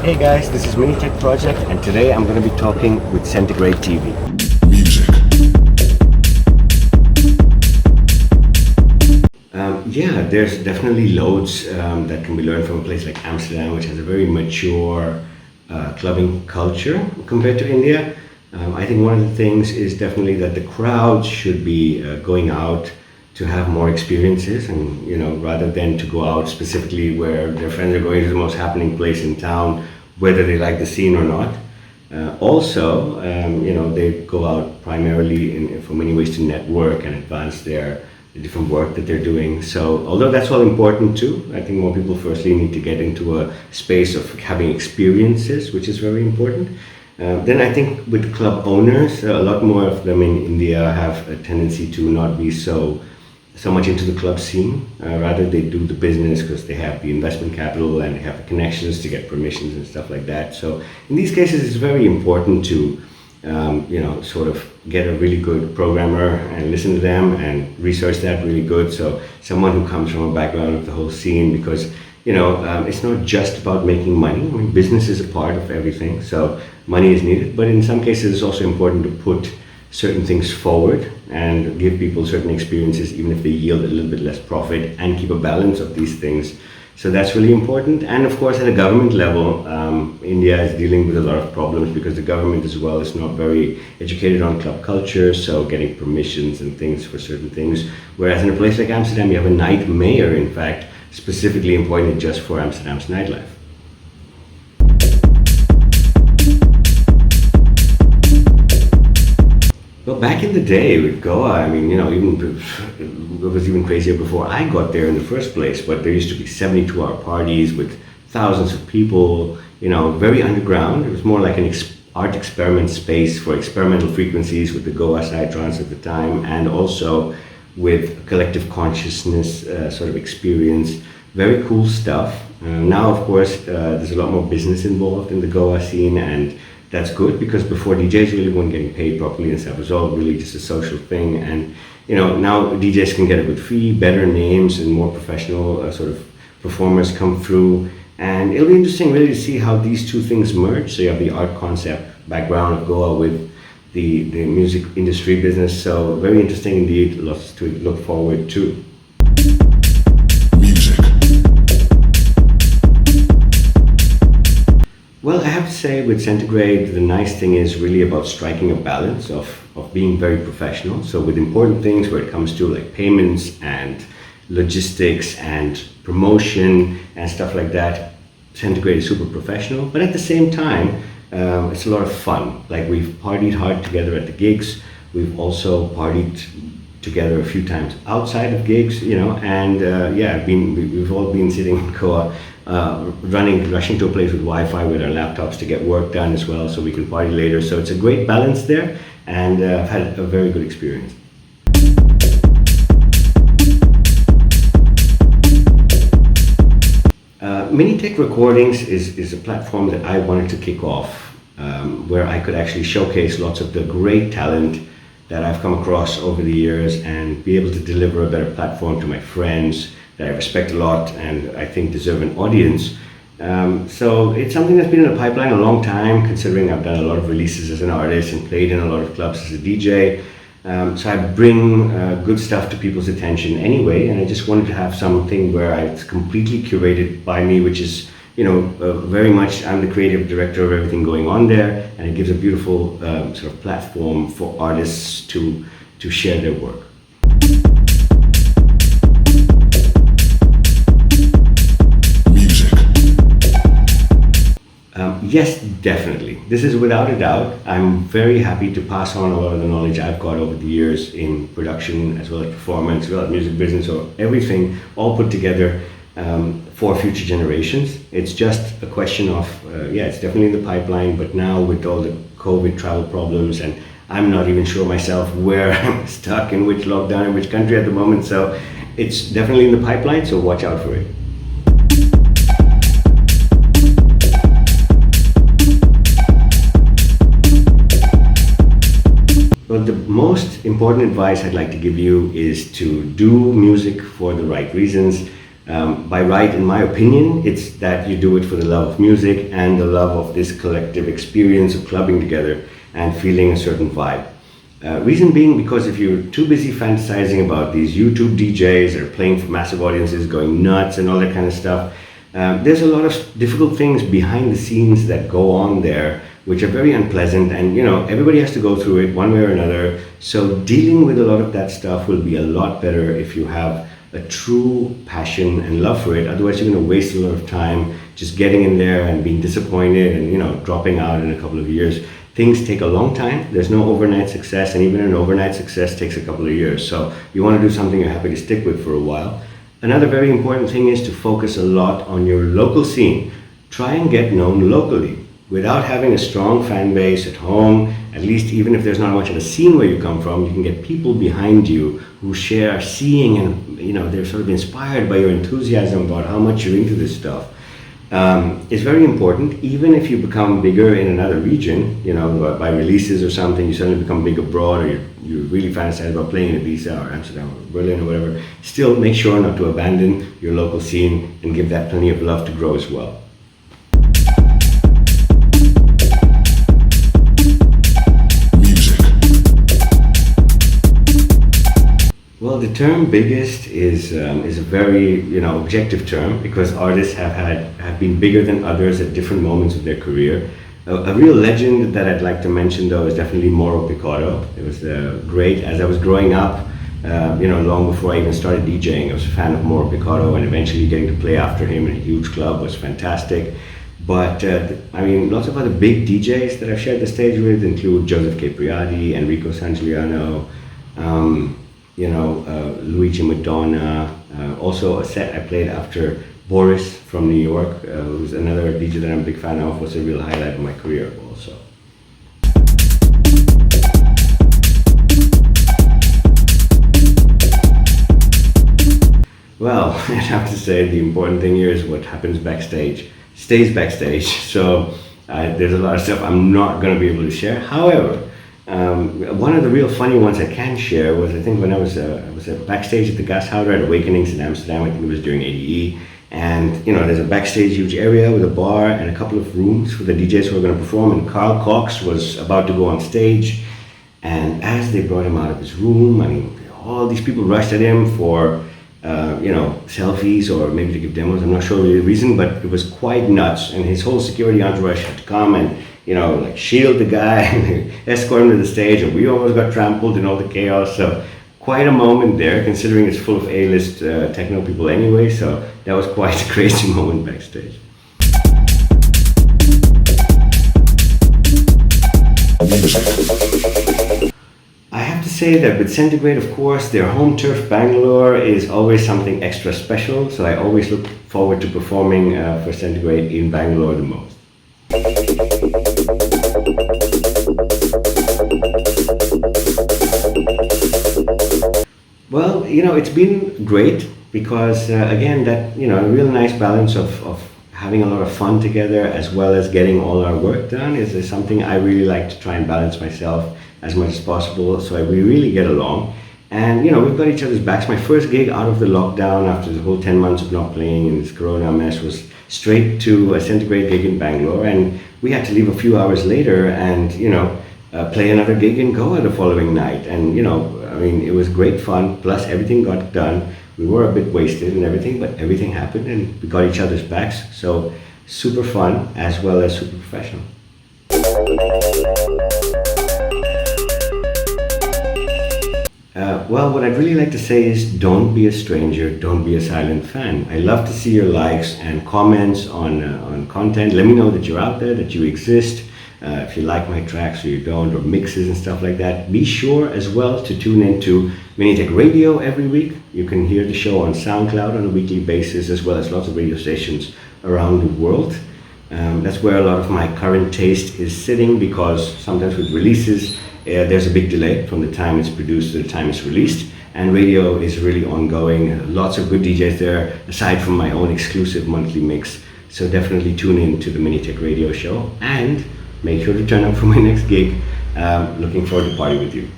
Hey guys, this is Minitech Project, and today I'm going to be talking with CentiGrade TV. Music. Yeah, there's definitely loads that can be learned from a place like Amsterdam, which has a very mature clubbing culture compared to India. I think one of the things is definitely that the crowds should be going out to have more experiences, and rather than to go out specifically where their friends are going to the most happening place in town, whether they like the scene or not. They go out primarily for many ways to network and advance the different work that they're doing. So although that's all important too, I think more people firstly need to get into a space of having experiences, which is very important. Then I think with club owners, a lot more of them in India have a tendency to not be so much into the club scene. Rather, they do the business because they have the investment capital and they have the connections to get permissions and stuff like that. So in these cases, it's very important to sort of get a really good programmer and listen to them and research that really good. So someone who comes from a background of the whole scene, because it's not just about making money. I mean, business is a part of everything, so money is needed. But in some cases, it's also important to put certain things forward and give people certain experiences, even if they yield a little bit less profit, and keep a balance of these things. So that's really important. And of course, at a government level, India is dealing with a lot of problems because the government as well is not very educated on club culture, so getting permissions and things for certain things. Whereas in a place like Amsterdam, you have a night mayor, in fact, specifically appointed just for Amsterdam's nightlife. Well, back in the day with Goa, I mean, it was even crazier before I got there in the first place. But there used to be 72-hour parties with thousands of people, very underground. It was more like an art experiment space for experimental frequencies with the Goa Psytrance at the time, and also with collective consciousness sort of experience. Very cool stuff. Now, of course, there's a lot more business involved in the Goa scene, and that's good, because before DJs really weren't getting paid properly and stuff. It was all really just a social thing. And now DJs can get a good fee, better names, and more professional sort of performers come through. And it'll be interesting really to see how these two things merge. So you have the art concept background of Goa with the music industry business. So very interesting indeed, lots to look forward to. Well, I have to say with CentiGrade, the nice thing is really about striking a balance of being very professional. So with important things where it comes to like payments and logistics and promotion and stuff like that, CentiGrade is super professional. But at the same time, it's a lot of fun. Like, we've partied hard together at the gigs. We've also partied together a few times outside of gigs, and we've all been sitting in Goa, rushing to a place with Wi-Fi with our laptops to get work done as well, so we can party later. So it's a great balance there, and I've had a very good experience. Minitech Recordings is a platform that I wanted to kick off, where I could actually showcase lots of the great talent that I've come across over the years and be able to deliver a better platform to my friends that I respect a lot and I think deserve an audience. So it's something that's been in the pipeline a long time, considering I've done a lot of releases as an artist and played in a lot of clubs as a DJ. So I bring good stuff to people's attention anyway, and I just wanted to have something where it's completely curated by me, which is very much, I'm the creative director of everything going on there, and it gives a beautiful sort of platform for artists to share their work. Yes, definitely. This is without a doubt. I'm very happy to pass on a lot of the knowledge I've got over the years in production, as well as performance, as well as music business, or everything all put together for future generations. It's just a question of, it's definitely in the pipeline, but now with all the COVID travel problems, and I'm not even sure myself where I'm stuck, in which lockdown, in which country at the moment. So it's definitely in the pipeline, so watch out for it. Well, the most important advice I'd like to give you is to do music for the right reasons. By right, in my opinion, it's that you do it for the love of music and the love of this collective experience of clubbing together and feeling a certain vibe. Reason being, because if you're too busy fantasizing about these YouTube DJs that are playing for massive audiences, going nuts and all that kind of stuff, there's a lot of difficult things behind the scenes that go on there, which are very unpleasant, and everybody has to go through it one way or another. So dealing with a lot of that stuff will be a lot better if you have a true passion and love for it. Otherwise, you're going to waste a lot of time just getting in there and being disappointed and dropping out in a couple of years. Things take a long time. There's no overnight success, and even an overnight success takes a couple of years. So you want to do something you're happy to stick with for a while. Another very important thing is to focus a lot on your local scene. Try and get known locally. Without having a strong fan base at home, at least even if there's not much of a scene where you come from, you can get people behind you who share seeing, and they're sort of inspired by your enthusiasm about how much you're into this stuff. It's very important. Even if you become bigger in another region, by releases or something, you suddenly become big abroad, or you really fantasize about playing in Ibiza or Amsterdam or Berlin or whatever, still make sure not to abandon your local scene and give that plenty of love to grow as well. Well, the term biggest is a very objective term, because artists have been bigger than others at different moments of their career. A real legend that I'd like to mention, though, is definitely Mauro Picotto. It was great as I was growing up. Long before I even started DJing, I was a fan of Mauro Picotto, and eventually getting to play after him in a huge club was fantastic. But lots of other big DJs that I've shared the stage with include Joseph Capriati, Enrico Sangiuliano, Luigi Madonna, also a set I played after Boris from New York, who's another DJ that I'm a big fan of, was a real highlight of my career also. Well, I'd have to say the important thing here is what happens backstage stays backstage, so there's a lot of stuff I'm not going to be able to share. However, one of the real funny ones I can share was, I think when I was backstage at the Gashouder at Awakenings in Amsterdam. I think it was during ADE, and there's a backstage huge area with a bar and a couple of rooms for the DJs who are going to perform, and Carl Cox was about to go on stage, and as they brought him out of his room, all these people rushed at him for selfies or maybe to give demos. I'm not sure the reason, but it was quite nuts, and his whole security entourage had to come and shield the guy and escort him to the stage, and we almost got trampled in all the chaos. So quite a moment there, considering it's full of A-list techno people anyway, so that was quite a crazy moment backstage. I have to say that with CentiGrade, of course, their home turf Bangalore is always something extra special, so I always look forward to performing for CentiGrade in Bangalore the most. Well, it's been great because, again, that, a real nice balance of having a lot of fun together as well as getting all our work done is something I really like to try and balance myself as much as possible, so we really get along. And, we've got each other's backs. My first gig out of the lockdown after the whole 10 months of not playing in this corona mess was straight to a CentiGrade gig in Bangalore, and we had to leave a few hours later and, play another gig in Goa the following night. And, it was great fun, plus everything got done. We were a bit wasted and everything, but everything happened and we got each other's backs. So super fun as well as super professional. Well, what I'd really like to say is don't be a stranger, don't be a silent fan. I love to see your likes and comments on content. Let me know that you're out there, that you exist. If you like my tracks or you don't, or mixes and stuff like that. Be sure as well to tune into Minitech Radio every week. You can hear the show on SoundCloud on a weekly basis, as well as lots of radio stations around the world. That's where a lot of my current taste is sitting, because sometimes with releases, there's a big delay from the time it's produced to the time it's released, and radio is really ongoing. Lots of good DJs there, aside from my own exclusive monthly mix. So definitely tune in to the Minitech Radio show, and make sure to turn up for my next gig. Looking forward to party with you.